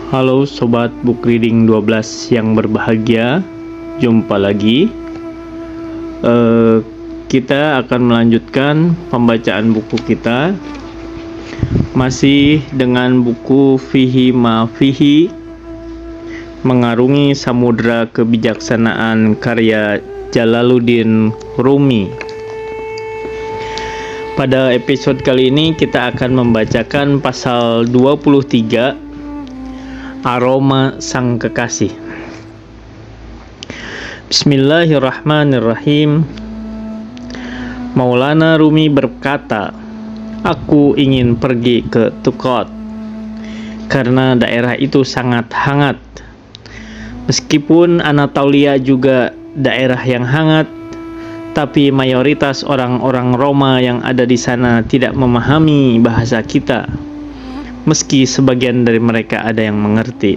Halo Sobat Book Reading 12 yang berbahagia. Jumpa lagi. Kita akan melanjutkan pembacaan buku kita. Masih dengan buku Fihi Ma Fihi, Mengarungi Samudra Kebijaksanaan, karya Jalaluddin Rumi. Pada episode kali ini kita akan membacakan pasal 23, Aroma Sang Kekasih. Bismillahirrahmanirrahim. Maulana Rumi berkata, "Aku ingin pergi ke Tukot karena daerah itu sangat hangat. Meskipun Anatolia juga daerah yang hangat, tapi mayoritas orang-orang Roma yang ada di sana tidak memahami bahasa kita, meski sebagian dari mereka ada yang mengerti."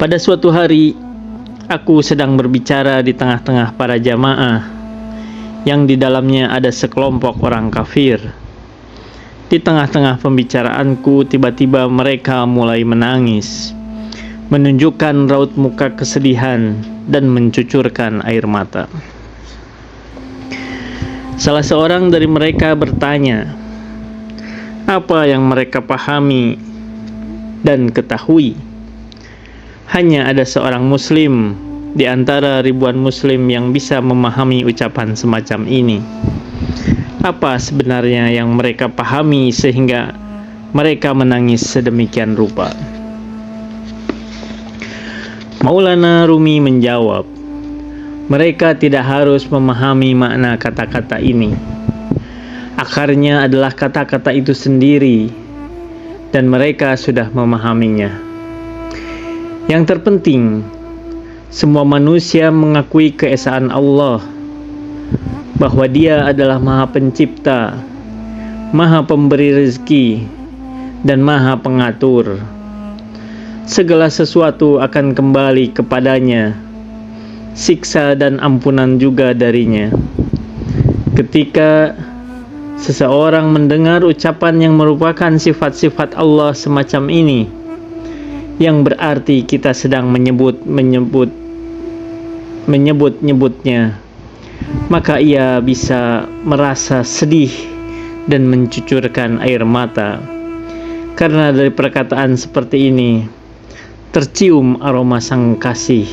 Pada suatu hari, aku sedang berbicara di tengah-tengah para jamaah, yang di dalamnya ada sekelompok orang kafir. Di tengah-tengah pembicaraanku, tiba-tiba mereka mulai menangis, menunjukkan raut muka kesedihan, dan mencucurkan air mata. Salah seorang dari mereka bertanya, apa yang mereka pahami dan ketahui. Hanya ada seorang muslim di antara ribuan muslim yang bisa memahami ucapan semacam ini. Apa sebenarnya yang mereka pahami sehingga mereka menangis sedemikian rupa? Maulana Rumi menjawab, mereka tidak harus memahami makna kata-kata ini. Akarnya adalah kata-kata itu sendiri, dan mereka sudah memahaminya. Yang terpenting, semua manusia mengakui keesaan Allah, bahwa Dia adalah Maha Pencipta, Maha Pemberi rezeki, dan Maha Pengatur. Segala sesuatu akan kembali kepadanya, siksa dan ampunan juga darinya. Ketika seseorang mendengar ucapan yang merupakan sifat-sifat Allah semacam ini, yang berarti kita sedang menyebut-nyebutnya, maka ia bisa merasa sedih dan mencucurkan air mata, karena dari perkataan seperti ini tercium aroma sang kasih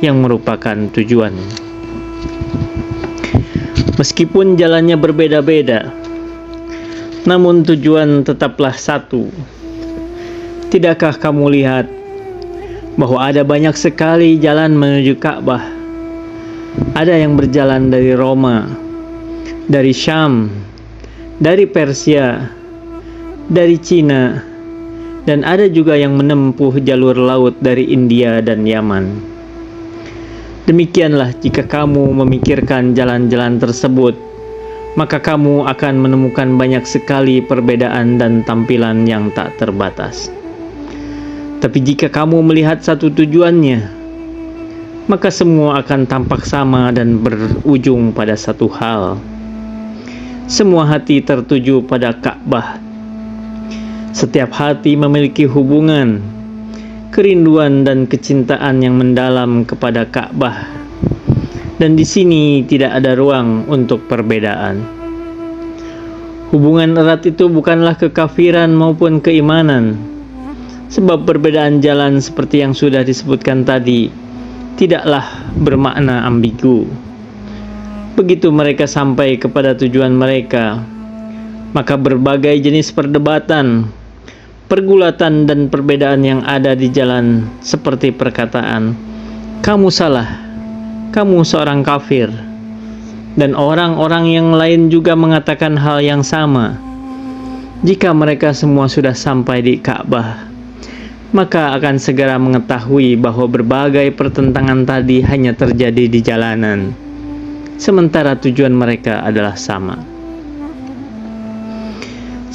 yang merupakan tujuan. Meskipun jalannya berbeda-beda, namun tujuan tetaplah satu. Tidakkah kamu lihat bahwa ada banyak sekali jalan menuju Ka'bah? Ada yang berjalan dari Roma, dari Syam, dari Persia, dari Cina, dan ada juga yang menempuh jalur laut dari India dan Yaman. Demikianlah jika kamu memikirkan jalan-jalan tersebut, maka kamu akan menemukan banyak sekali perbedaan dan tampilan yang tak terbatas. Tapi jika kamu melihat satu tujuannya, maka semua akan tampak sama dan berujung pada satu hal. Semua hati tertuju pada Ka'bah. Setiap hati memiliki hubungan, kerinduan dan kecintaan yang mendalam kepada Ka'bah. Dan di sini tidak ada ruang untuk perbedaan. Hubungan erat itu bukanlah kekafiran maupun keimanan. Sebab perbedaan jalan seperti yang sudah disebutkan tadi tidaklah bermakna ambigu. Begitu mereka sampai kepada tujuan mereka, maka berbagai jenis perdebatan, pergulatan dan perbedaan yang ada di jalan, seperti perkataan, "Kamu salah, kamu seorang kafir," dan orang-orang yang lain juga mengatakan hal yang sama. Jika mereka semua sudah sampai di Ka'bah, maka akan segera mengetahui bahwa berbagai pertentangan tadi hanya terjadi di jalanan, sementara tujuan mereka adalah sama.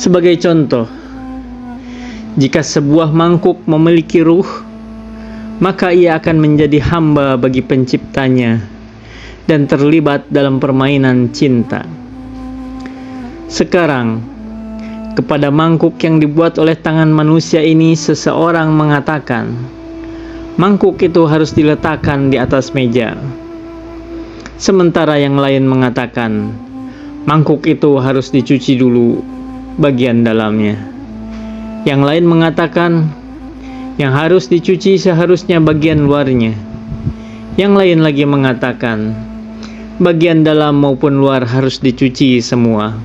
Sebagai contoh, jika sebuah mangkuk memiliki ruh, maka ia akan menjadi hamba bagi penciptanya dan terlibat dalam permainan cinta. Sekarang, Kepada mangkuk yang dibuat oleh tangan manusia ini, seseorang mengatakan, mangkuk itu harus diletakkan di atas meja. Sementara yang lain mengatakan, mangkuk itu harus dicuci dulu bagian dalamnya. Yang lain mengatakan, yang harus dicuci seharusnya bagian luarnya. Yang lain lagi mengatakan, bagian dalam maupun luar harus dicuci semua.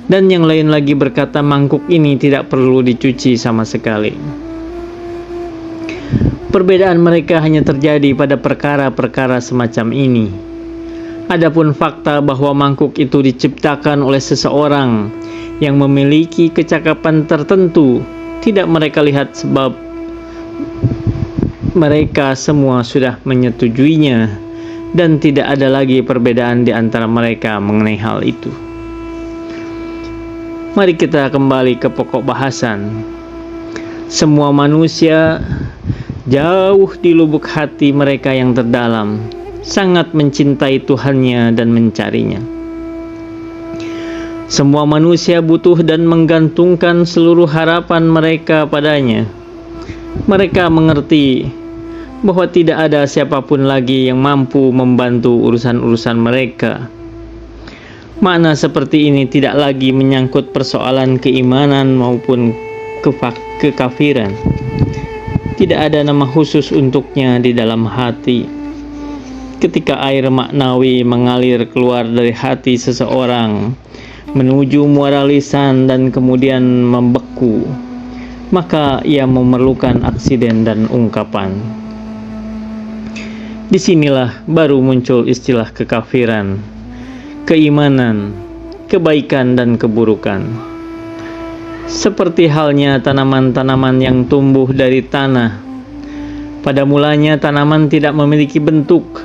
Dan yang lain lagi berkata mangkuk ini tidak perlu dicuci sama sekali. Perbedaan mereka hanya terjadi pada perkara-perkara semacam ini. Adapun fakta bahwa mangkuk itu diciptakan oleh seseorang yang memiliki kecakapan tertentu, tidak mereka lihat sebab mereka semua sudah menyetujuinya dan tidak ada lagi perbedaan di antara mereka mengenai hal itu. Mari kita kembali ke pokok bahasan. Semua manusia jauh di lubuk hati mereka yang terdalam sangat mencintai Tuhannya dan mencarinya. Semua manusia butuh dan menggantungkan seluruh harapan mereka padanya. Mereka mengerti bahwa tidak ada siapapun lagi yang mampu membantu urusan-urusan mereka. Makna seperti ini tidak lagi menyangkut persoalan keimanan maupun kekafiran. Tidak ada nama khusus untuknya di dalam hati. Ketika air maknawi mengalir keluar dari hati seseorang menuju muara lisan dan kemudian membeku, maka ia memerlukan aksiden dan ungkapan. Disinilah baru muncul istilah kekafiran, keimanan, kebaikan dan keburukan. Seperti halnya tanaman-tanaman yang tumbuh dari tanah. Pada mulanya tanaman tidak memiliki bentuk,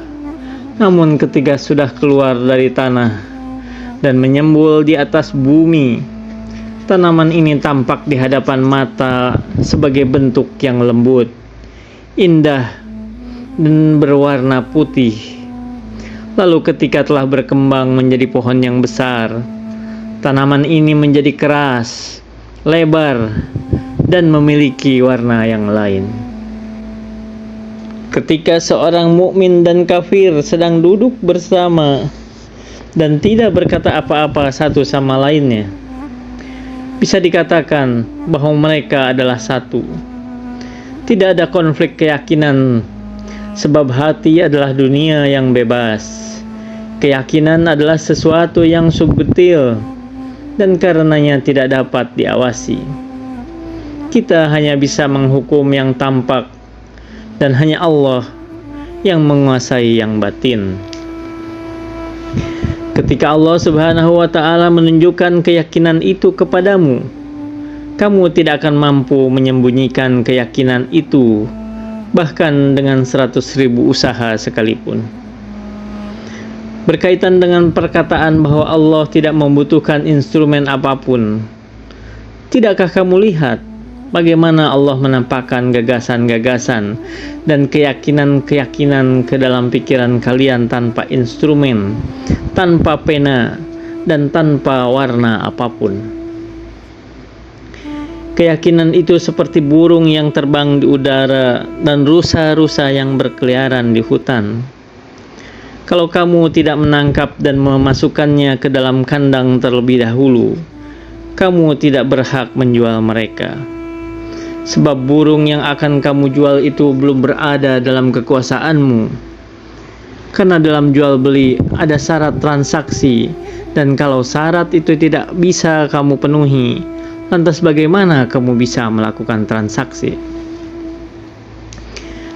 namun ketika sudah keluar dari tanah dan menyembul di atas bumi, tanaman ini tampak di hadapan mata sebagai bentuk yang lembut, indah, dan berwarna putih. Lalu ketika telah berkembang menjadi pohon yang besar, tanaman ini menjadi keras, lebar, dan memiliki warna yang lain. Ketika seorang mukmin dan kafir sedang duduk bersama dan tidak berkata apa-apa satu sama lainnya, bisa dikatakan bahwa mereka adalah satu. Tidak ada konflik keyakinan, sebab hati adalah dunia yang bebas. Keyakinan adalah sesuatu yang subtil dan karenanya tidak dapat diawasi. Kita hanya bisa menghukum yang tampak dan hanya Allah yang menguasai yang batin. Ketika Allah Subhanahu wa Ta'ala menunjukkan keyakinan itu kepadamu, kamu tidak akan mampu menyembunyikan keyakinan itu, bahkan dengan 100.000 usaha sekalipun. Berkaitan dengan perkataan bahwa Allah tidak membutuhkan instrumen apapun, tidakkah kamu lihat bagaimana Allah menampakkan gagasan-gagasan dan keyakinan-keyakinan ke dalam pikiran kalian tanpa instrumen, tanpa pena, dan tanpa warna apapun? Keyakinan itu seperti burung yang terbang di udara dan rusa-rusa yang berkeliaran di hutan. Kalau kamu tidak menangkap dan memasukkannya ke dalam kandang terlebih dahulu, kamu tidak berhak menjual mereka. Sebab burung yang akan kamu jual itu belum berada dalam kekuasaanmu. Karena dalam jual beli ada syarat transaksi, dan kalau syarat itu tidak bisa kamu penuhi, lantas bagaimana kamu bisa melakukan transaksi?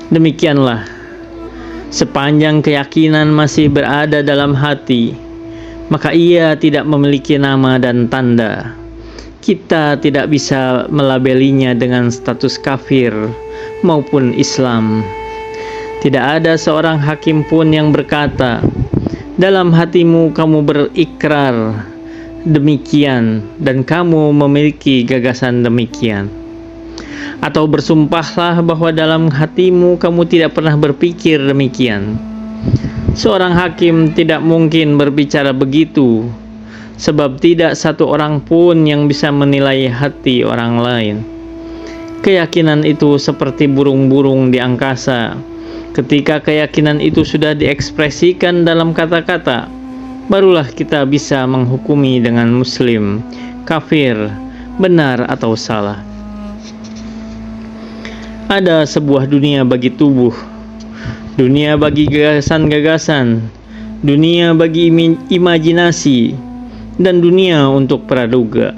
Demikianlah, sepanjang keyakinan masih berada dalam hati, maka ia tidak memiliki nama dan tanda. Kita tidak bisa melabelinya dengan status kafir maupun Islam. Tidak ada seorang hakim pun yang berkata, dalam hatimu kamu berikrar demikian dan kamu memiliki gagasan demikian. Atau bersumpahlah bahwa dalam hatimu kamu tidak pernah berpikir demikian. Seorang hakim tidak mungkin berbicara begitu, sebab tidak satu orang pun yang bisa menilai hati orang lain. Keyakinan itu seperti burung-burung di angkasa. Ketika keyakinan itu sudah diekspresikan dalam kata-kata, barulah kita bisa menghukumi dengan muslim, kafir, benar atau salah. Ada sebuah dunia bagi tubuh, dunia bagi gagasan-gagasan, dunia bagi imajinasi, dan dunia untuk praduga.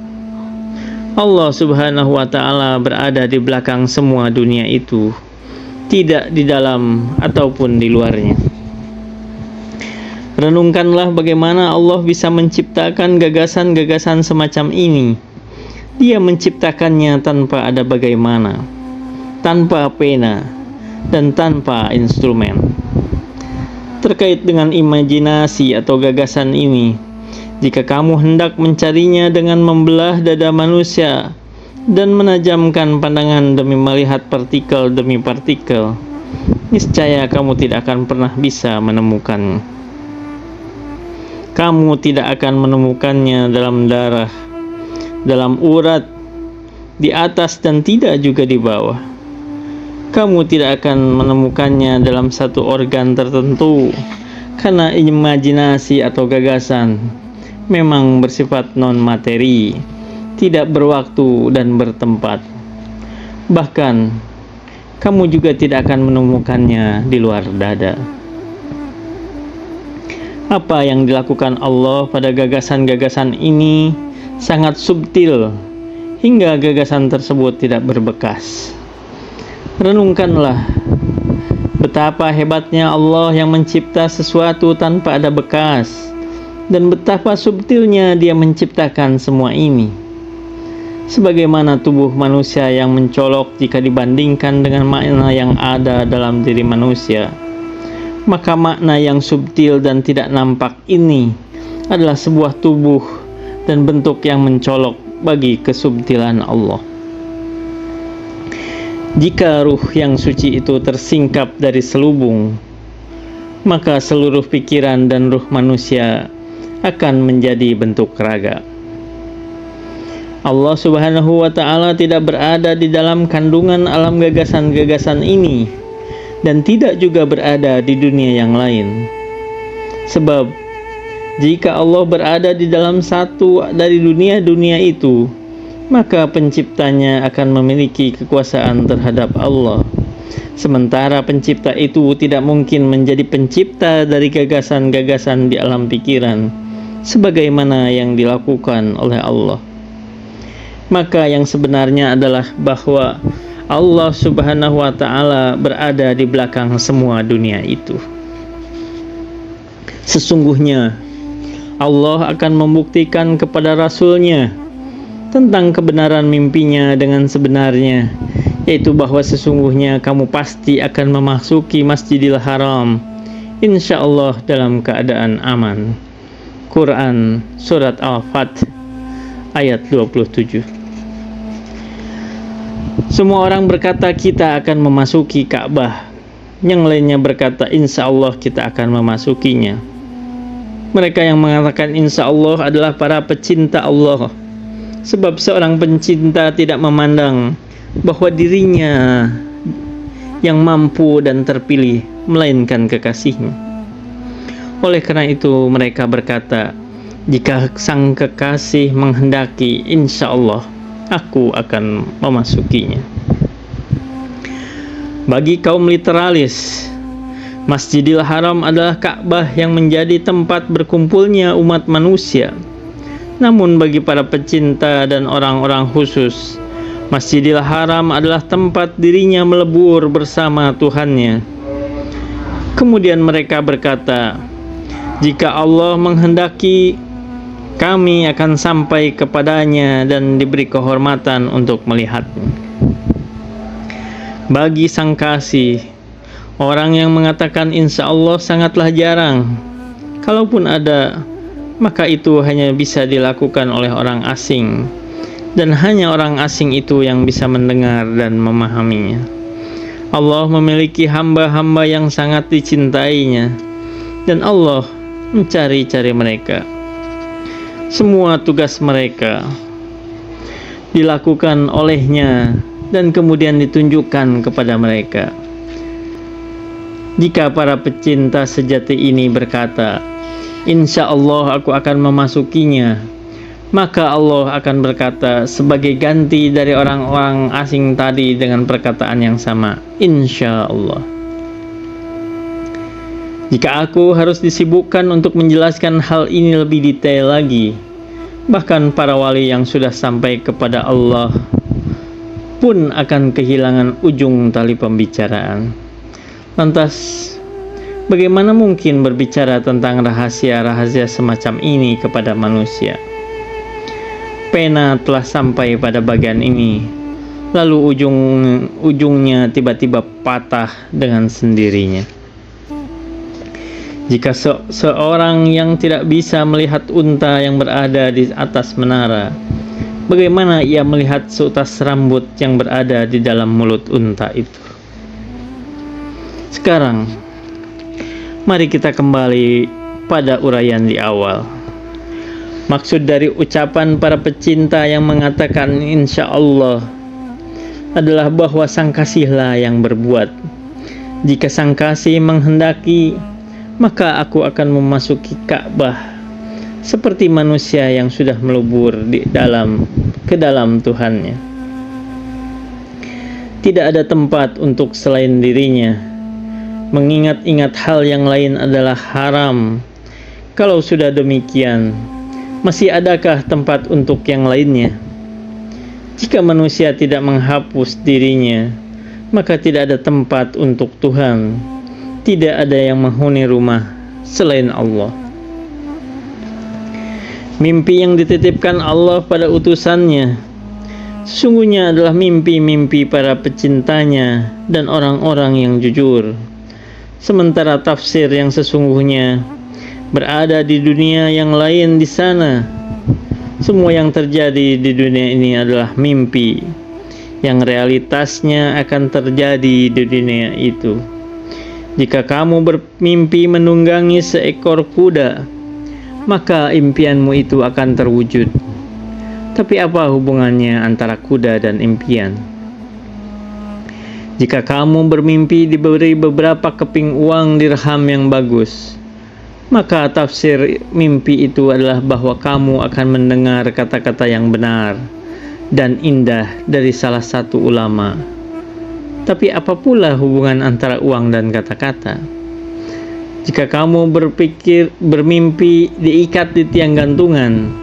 Allah Subhanahu wa Ta'ala berada di belakang semua dunia itu, tidak di dalam ataupun di luarnya. Renungkanlah bagaimana Allah bisa menciptakan gagasan-gagasan semacam ini. Dia menciptakannya tanpa ada bagaimana, tanpa pena, dan tanpa instrumen. Terkait dengan imajinasi atau gagasan ini, jika kamu hendak mencarinya dengan membelah dada manusia dan menajamkan pandangan demi melihat partikel demi partikel, niscaya kamu tidak akan pernah bisa menemukannya. Kamu tidak akan menemukannya dalam darah, dalam urat, di atas dan tidak juga di bawah. Kamu tidak akan menemukannya dalam satu organ tertentu, karena imajinasi atau gagasan memang bersifat non-materi, tidak berwaktu dan bertempat. Bahkan, kamu juga tidak akan menemukannya di luar dada. Apa yang dilakukan Allah pada gagasan-gagasan ini sangat subtil, hingga gagasan tersebut tidak berbekas. Renungkanlah betapa hebatnya Allah yang mencipta sesuatu tanpa ada bekas, dan betapa subtilnya Dia menciptakan semua ini. Sebagaimana tubuh manusia yang mencolok jika dibandingkan dengan makna yang ada dalam diri manusia, maka makna yang subtil dan tidak nampak ini adalah sebuah tubuh dan bentuk yang mencolok bagi kesubtilan Allah. Jika ruh yang suci itu tersingkap dari selubung, maka seluruh pikiran dan ruh manusia akan menjadi bentuk raga. Allah Subhanahu wa Ta'ala tidak berada di dalam kandungan alam gagasan-gagasan ini, dan tidak juga berada di dunia yang lain. Sebab jika Allah berada di dalam satu dari dunia-dunia itu, maka penciptanya akan memiliki kekuasaan terhadap Allah. Sementara pencipta itu tidak mungkin menjadi pencipta dari gagasan-gagasan di alam pikiran, sebagaimana yang dilakukan oleh Allah. Maka yang sebenarnya adalah bahwa Allah Subhanahu wa Ta'ala berada di belakang semua dunia itu. Sesungguhnya Allah akan membuktikan kepada Rasul-Nya tentang kebenaran mimpinya dengan sebenarnya, yaitu bahwa sesungguhnya kamu pasti akan memasuki Masjidil Haram, insya Allah dalam keadaan aman. Quran Surat Al-Fath ayat 27. Semua orang berkata kita akan memasuki Ka'bah, yang lainnya berkata insya Allah kita akan memasukinya. Mereka yang mengatakan insya Allah adalah para pecinta Allah, sebab seorang pencinta tidak memandang bahwa dirinya yang mampu dan terpilih, melainkan kekasihnya. Oleh karena itu mereka berkata, jika sang kekasih menghendaki, insya Allah aku akan memasukinya. Bagi kaum literalis, Masjidil Haram adalah Ka'bah yang menjadi tempat berkumpulnya umat manusia. Namun bagi para pecinta dan orang-orang khusus, Masjidil Haram adalah tempat dirinya melebur bersama Tuhannya. Kemudian mereka berkata, jika Allah menghendaki, kami akan sampai kepadanya dan diberi kehormatan untuk melihatnya. Bagi sang kasih, orang yang mengatakan insya Allah sangatlah jarang. Kalaupun ada, maka itu hanya bisa dilakukan oleh orang asing, dan hanya orang asing itu yang bisa mendengar dan memahaminya. Allah memiliki hamba-hamba yang sangat dicintainya, dan Allah mencari-cari mereka. Semua tugas mereka dilakukan olehnya dan kemudian ditunjukkan kepada mereka. Jika para pecinta sejati ini berkata, "Insya Allah aku akan memasukinya," maka Allah akan berkata sebagai ganti dari orang-orang asing tadi dengan perkataan yang sama, "Insya Allah." Jika aku harus disibukkan untuk menjelaskan hal ini lebih detail lagi, bahkan para wali yang sudah sampai kepada Allah pun akan kehilangan ujung tali pembicaraan. Lantas, bagaimana mungkin berbicara tentang rahasia-rahasia semacam ini kepada manusia? Pena telah sampai pada bagian ini, lalu ujungnya tiba-tiba patah dengan sendirinya. Jika seorang yang tidak bisa melihat unta yang berada di atas menara, bagaimana ia melihat seutas rambut yang berada di dalam mulut unta itu? Sekarang, mari kita kembali pada uraian di awal. Maksud dari ucapan para pecinta yang mengatakan insya Allah adalah bahwa sang kasihlah yang berbuat. Jika sang kasih menghendaki, maka aku akan memasuki Ka'bah seperti manusia yang sudah melebur ke dalam Tuhannya. Tidak ada tempat untuk selain dirinya. Mengingat-ingat hal yang lain adalah haram. Kalau sudah demikian, masih adakah tempat untuk yang lainnya? Jika manusia tidak menghapus dirinya, maka tidak ada tempat untuk Tuhan. Tidak ada yang menghuni rumah selain Allah. Mimpi yang dititipkan Allah pada utusannya sesungguhnya adalah mimpi-mimpi para pecintanya dan orang-orang yang jujur. Sementara tafsir yang sesungguhnya berada di dunia yang lain di sana. Semua yang terjadi di dunia ini adalah mimpi yang realitasnya akan terjadi di dunia itu. Jika kamu bermimpi menunggangi seekor kuda, maka impianmu itu akan terwujud. Tapi apa hubungannya antara kuda dan impian? Jika kamu bermimpi diberi beberapa keping uang dirham yang bagus, maka tafsir mimpi itu adalah bahwa kamu akan mendengar kata-kata yang benar dan indah dari salah satu ulama. Tapi apa pula hubungan antara uang dan kata-kata? Jika kamu bermimpi diikat di tiang gantungan,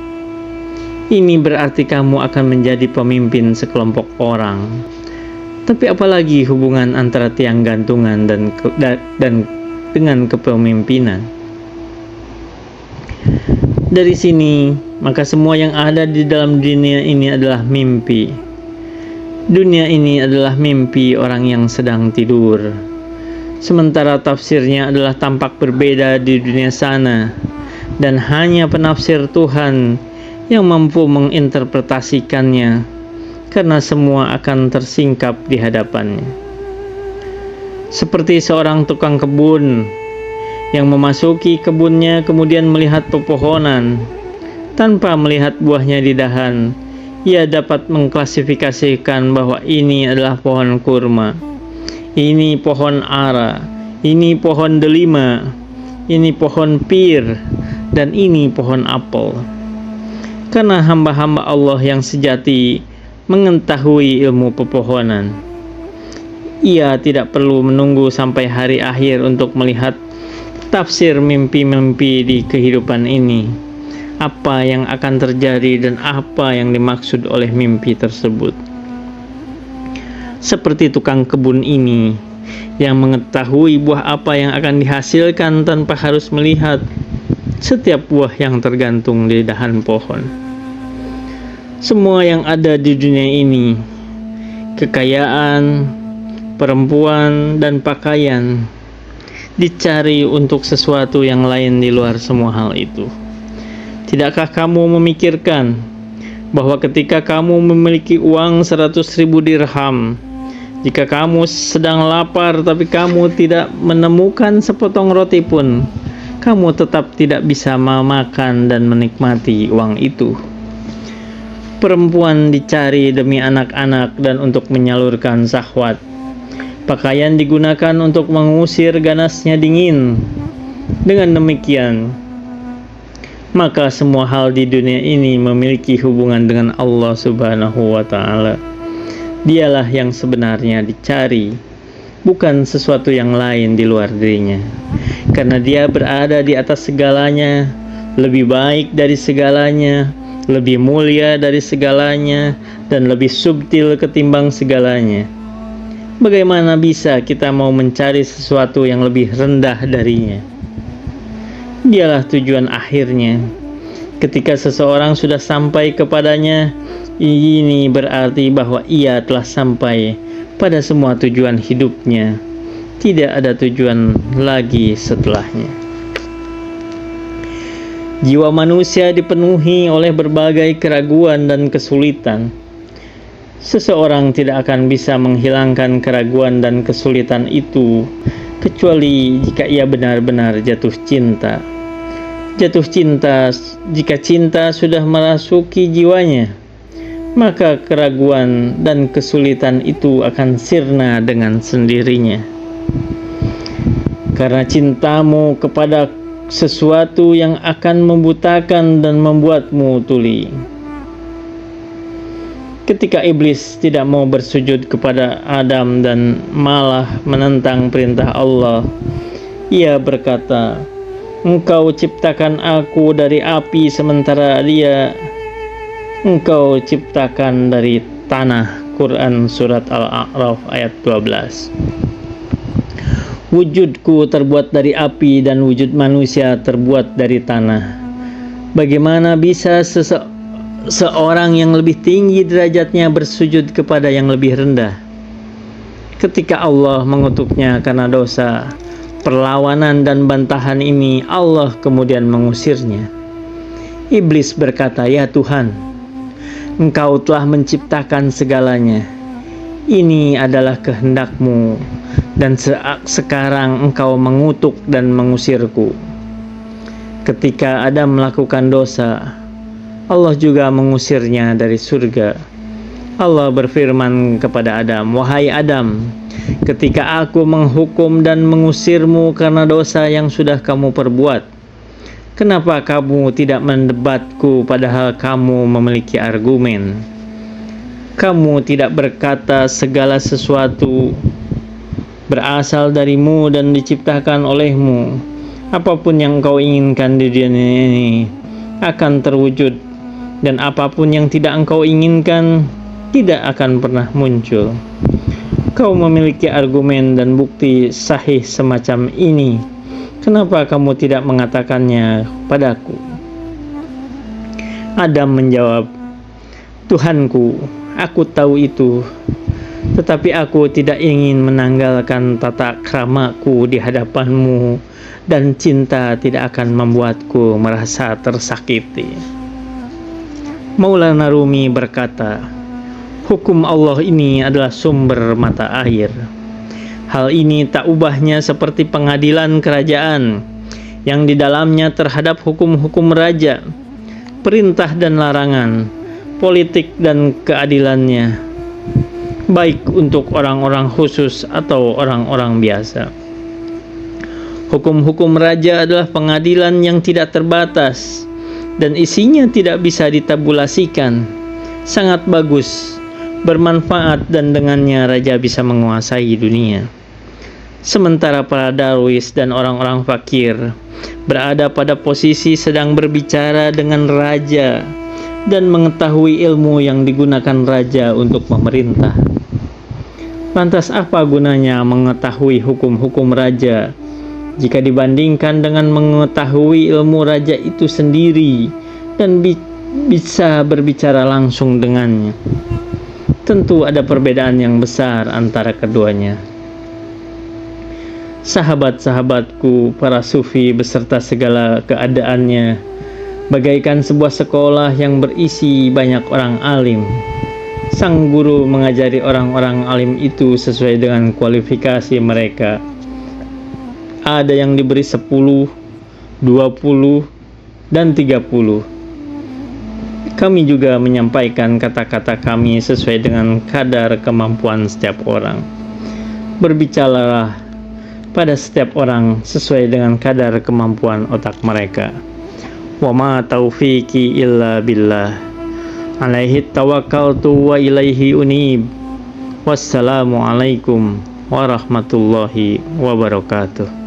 ini berarti kamu akan menjadi pemimpin sekelompok orang. Tapi apalagi hubungan antara tiang gantungan dan dengan kepemimpinan? Dari sini, maka semua yang ada di dalam dunia ini adalah mimpi. Dunia ini adalah mimpi orang yang sedang tidur. Sementara tafsirnya adalah tampak berbeda di dunia sana, dan hanya penafsir Tuhan yang mampu menginterpretasikannya, karena semua akan tersingkap di hadapannya. Seperti seorang tukang kebun yang memasuki kebunnya kemudian melihat pepohonan, tanpa melihat buahnya di dahan, ia dapat mengklasifikasikan bahwa ini adalah pohon kurma, ini pohon ara, ini pohon delima, ini pohon pir, dan ini pohon apel. Karena hamba-hamba Allah yang sejati mengetahui ilmu pepohonan, ia tidak perlu menunggu sampai hari akhir untuk melihat tafsir mimpi-mimpi di kehidupan ini. Apa yang akan terjadi dan apa yang dimaksud oleh mimpi tersebut. Seperti tukang kebun ini yang mengetahui buah apa yang akan dihasilkan tanpa harus melihat setiap buah yang tergantung di dahan pohon. Semua yang ada di dunia ini, kekayaan, perempuan, dan pakaian, dicari untuk sesuatu yang lain di luar semua hal itu. Tidakkah kamu memikirkan bahwa ketika kamu memiliki uang 100.000 dirham, jika kamu sedang lapar tapi kamu tidak menemukan sepotong roti pun, kamu tetap tidak bisa memakan dan menikmati uang itu. Perempuan dicari demi anak-anak dan untuk menyalurkan syahwat. Pakaian digunakan untuk mengusir ganasnya dingin. Dengan demikian, maka semua hal di dunia ini memiliki hubungan dengan Allah Subhanahu wa Ta'ala. Dialah yang sebenarnya dicari, bukan sesuatu yang lain di luar dirinya, karena Dia berada di atas segalanya, lebih baik dari segalanya, lebih mulia dari segalanya, dan lebih subtil ketimbang segalanya. Bagaimana bisa kita mau mencari sesuatu yang lebih rendah darinya? Dialah tujuan akhirnya. Ketika seseorang sudah sampai kepadanya, ini berarti bahwa ia telah sampai pada semua tujuan hidupnya. Tidak ada tujuan lagi setelahnya. Jiwa manusia dipenuhi oleh berbagai keraguan dan kesulitan. Seseorang tidak akan bisa menghilangkan keraguan dan kesulitan itu kecuali jika ia benar-benar jatuh cinta. Jatuh cinta, jika cinta sudah merasuki jiwanya, maka keraguan dan kesulitan itu akan sirna dengan sendirinya. Karena cintamu kepada sesuatu yang akan membutakan dan membuatmu tuli. Ketika iblis tidak mau bersujud kepada Adam dan malah menentang perintah Allah, ia berkata, "Engkau ciptakan aku dari api sementara dia Engkau ciptakan dari tanah." Quran Surat Al-A'raf ayat 12. Wujudku terbuat dari api dan wujud manusia terbuat dari tanah. Bagaimana bisa seorang yang lebih tinggi derajatnya bersujud kepada yang lebih rendah? Ketika Allah mengutuknya karena dosa, perlawanan dan bantahan ini, Allah kemudian mengusirnya. Iblis berkata, "Ya Tuhan, Engkau telah menciptakan segalanya. Ini adalah kehendak-Mu, dan sekarang Engkau mengutuk dan mengusirku." Ketika Adam melakukan dosa, Allah juga mengusirnya dari surga. Allah berfirman kepada Adam, "Wahai Adam, ketika aku menghukum dan mengusirmu karena dosa yang sudah kamu perbuat, kenapa kamu tidak mendebatku padahal kamu memiliki argumen? Kamu tidak berkata segala sesuatu berasal darimu dan diciptakan olehmu. Apapun yang kau inginkan di dunia ini akan terwujud, dan apapun yang tidak engkau inginkan tidak akan pernah muncul. Kau memiliki argumen dan bukti sahih semacam ini. Kenapa kamu tidak mengatakannya padaku?" Adam menjawab, "Tuhanku, aku tahu itu, tetapi aku tidak ingin menanggalkan tata kramaku di hadapanmu, dan cinta tidak akan membuatku merasa tersakiti." Maulana Rumi berkata, "Hukum Allah ini adalah sumber mata air. Hal ini tak ubahnya seperti pengadilan kerajaan yang di dalamnya terhadap hukum-hukum raja, perintah dan larangan, politik dan keadilannya, baik untuk orang-orang khusus atau orang-orang biasa. Hukum-hukum raja adalah pengadilan yang tidak terbatas dan isinya tidak bisa ditabulasikan. Sangat bagus, bermanfaat, dan dengannya raja bisa menguasai dunia. Sementara para darwis dan orang-orang fakir berada pada posisi sedang berbicara dengan raja dan mengetahui ilmu yang digunakan raja untuk memerintah. Lantas apa gunanya mengetahui hukum-hukum raja jika dibandingkan dengan mengetahui ilmu raja itu sendiri dan bisa berbicara langsung dengannya? Tentu ada perbedaan yang besar antara keduanya. Sahabat-sahabatku, para sufi beserta segala keadaannya, bagaikan sebuah sekolah yang berisi banyak orang alim. Sang guru mengajari orang-orang alim itu sesuai dengan kualifikasi mereka. Ada yang diberi 10, 20, dan 30. Kami juga menyampaikan kata-kata kami sesuai dengan kadar kemampuan setiap orang. Berbicaralah pada setiap orang sesuai dengan kadar kemampuan otak mereka. Wa ma taufiqi illa billah. Alaihi tawakkaltu wa ilaihi unib. Wassalamualaikum warahmatullahi wabarakatuh.